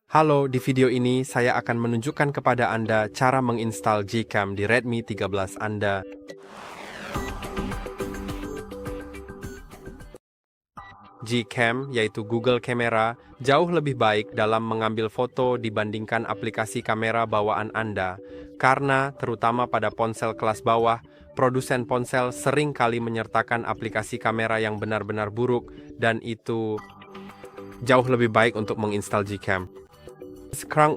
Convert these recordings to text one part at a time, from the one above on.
Halo, di video ini saya akan menunjukkan kepada Anda cara menginstal Gcam di Redmi 13 Anda. Gcam, yaitu Google Camera, jauh lebih baik dalam mengambil foto dibandingkan aplikasi kamera bawaan Anda. Karena, terutama pada ponsel kelas bawah, produsen ponsel sering kali menyertakan aplikasi kamera yang benar-benar buruk, dan itu jauh lebih baik untuk menginstal Gcam. Sekarang,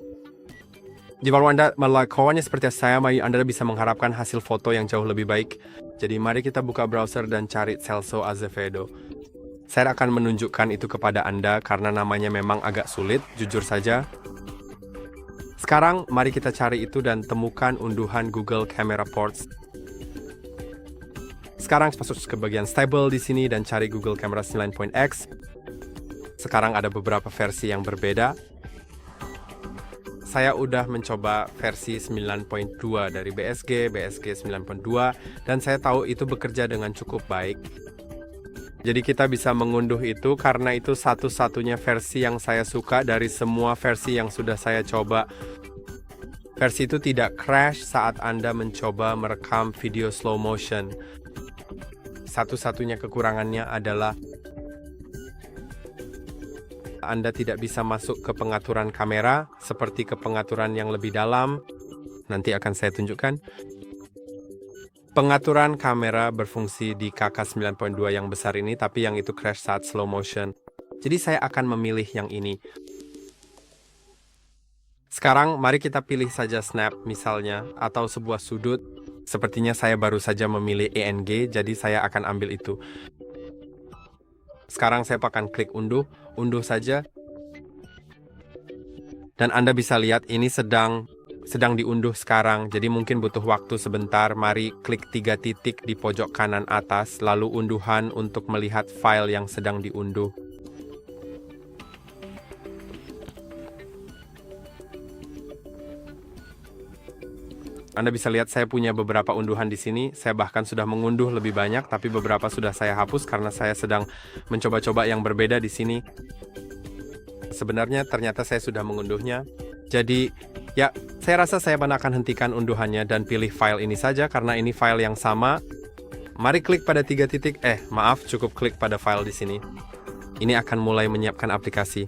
jika Anda melakukannya seperti saya, Anda bisa mengharapkan hasil foto yang jauh lebih baik. Jadi mari kita buka browser dan cari Celso Azevedo. Saya akan menunjukkan itu kepada Anda karena namanya memang agak sulit, jujur saja. Sekarang mari kita cari itu dan temukan unduhan Google Camera Ports. Sekarang masuk ke bagian stable di sini dan cari Google Camera 9.x. Sekarang ada beberapa versi yang berbeda. Saya udah mencoba versi 9.2 dari BSG 9.2, dan saya tahu itu bekerja dengan cukup baik. Jadi kita bisa mengunduh itu karena itu satu-satunya versi yang saya suka dari semua versi yang sudah saya coba. Versi itu tidak crash saat Anda mencoba merekam video slow motion. Satu-satunya kekurangannya adalah Anda tidak bisa masuk ke pengaturan kamera, seperti ke pengaturan yang lebih dalam. Nanti akan saya tunjukkan. Pengaturan kamera berfungsi di KK 9.2 yang besar ini, tapi yang itu crash saat slow motion. Jadi saya akan memilih yang ini. Sekarang mari kita pilih saja snap misalnya, atau sebuah sudut. Sepertinya saya baru saja memilih ENG, jadi saya akan ambil itu. Sekarang saya akan klik unduh saja. Dan Anda bisa lihat ini sedang diunduh sekarang, jadi mungkin butuh waktu sebentar. Mari klik 3 titik di pojok kanan atas, lalu unduhan untuk melihat file yang sedang diunduh. Anda bisa lihat saya punya beberapa unduhan di sini. Saya bahkan sudah mengunduh lebih banyak, tapi beberapa sudah saya hapus karena saya sedang mencoba-coba yang berbeda di sini. Sebenarnya ternyata saya sudah mengunduhnya. Jadi, ya, saya rasa saya akan hentikan unduhannya dan pilih file ini saja karena ini file yang sama. Mari klik pada 3 titik. Cukup klik pada file di sini. Ini akan mulai menyiapkan aplikasi.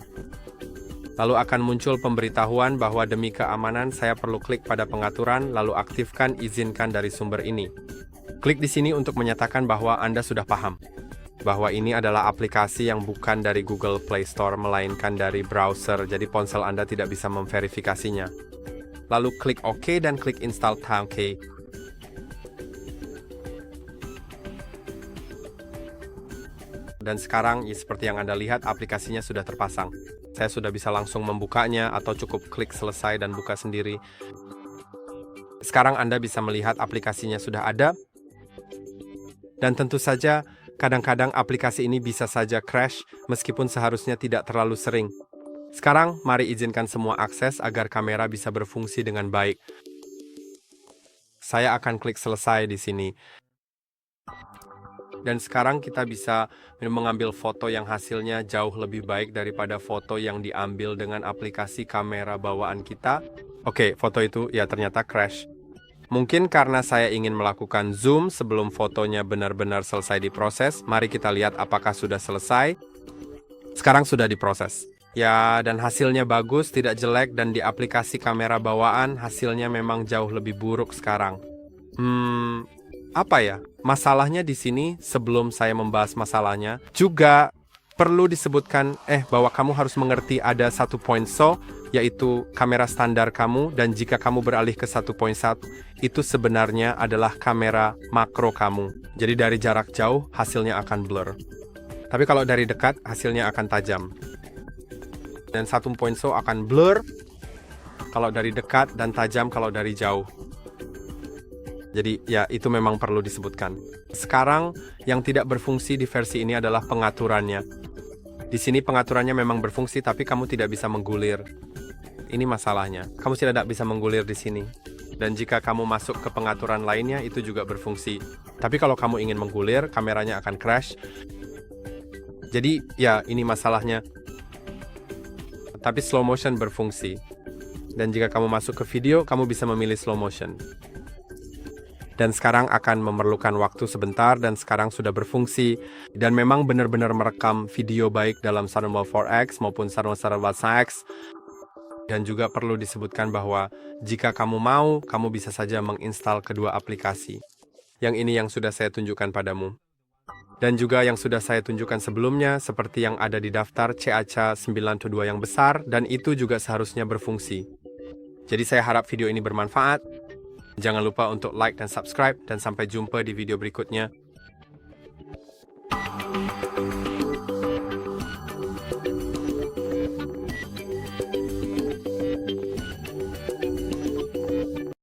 Lalu akan muncul pemberitahuan bahwa demi keamanan saya perlu klik pada pengaturan, lalu aktifkan izinkan dari sumber ini. Klik di sini untuk menyatakan bahwa Anda sudah paham bahwa ini adalah aplikasi yang bukan dari Google Play Store, melainkan dari browser, jadi ponsel Anda tidak bisa memverifikasinya. Lalu klik OK dan klik Install OK. Dan sekarang, seperti yang Anda lihat, aplikasinya sudah terpasang. Saya sudah bisa langsung membukanya atau cukup klik selesai dan buka sendiri. Sekarang Anda bisa melihat aplikasinya sudah ada. Dan tentu saja, kadang-kadang aplikasi ini bisa saja crash meskipun seharusnya tidak terlalu sering. Sekarang, mari izinkan semua akses agar kamera bisa berfungsi dengan baik. Saya akan klik selesai di sini. Dan sekarang kita bisa mengambil foto yang hasilnya jauh lebih baik daripada foto yang diambil dengan aplikasi kamera bawaan kita. Oke, foto itu ya ternyata crash. Mungkin karena saya ingin melakukan zoom sebelum fotonya benar-benar selesai diproses. Mari kita lihat apakah sudah selesai. Sekarang sudah diproses. Ya, dan hasilnya bagus, tidak jelek, dan di aplikasi kamera bawaan hasilnya memang jauh lebih buruk sekarang. Apa ya? Masalahnya di sini, sebelum saya membahas masalahnya, juga perlu disebutkan bahwa kamu harus mengerti ada satu point yaitu kamera standar kamu, dan jika kamu beralih ke 1.1, itu sebenarnya adalah kamera makro kamu. Jadi dari jarak jauh, hasilnya akan blur. Tapi kalau dari dekat, hasilnya akan tajam. Dan 1.0 akan blur kalau dari dekat dan tajam kalau dari jauh. Jadi ya itu memang perlu disebutkan. Sekarang yang tidak berfungsi di versi ini adalah pengaturannya. Di sini pengaturannya memang berfungsi tapi kamu tidak bisa menggulir. Ini masalahnya. Kamu tidak bisa menggulir di sini. Dan jika kamu masuk ke pengaturan lainnya itu juga berfungsi. Tapi kalau kamu ingin menggulir, kameranya akan crash. Jadi ya ini masalahnya. tapi slow motion berfungsi. Dan jika kamu masuk ke video, kamu bisa memilih slow motion. Dan sekarang akan memerlukan waktu sebentar dan sekarang sudah berfungsi. Dan memang benar-benar merekam video baik dalam Sunnybolt 4X maupun Sunnybolt 5X. Dan juga perlu disebutkan bahwa jika kamu mau, kamu bisa saja menginstal kedua aplikasi. Yang ini yang sudah saya tunjukkan padamu. Dan juga yang sudah saya tunjukkan sebelumnya, seperti yang ada di daftar CACA 922 yang besar, dan itu juga seharusnya berfungsi. Jadi saya harap video ini bermanfaat. Jangan lupa untuk like dan subscribe, dan sampai jumpa di video berikutnya.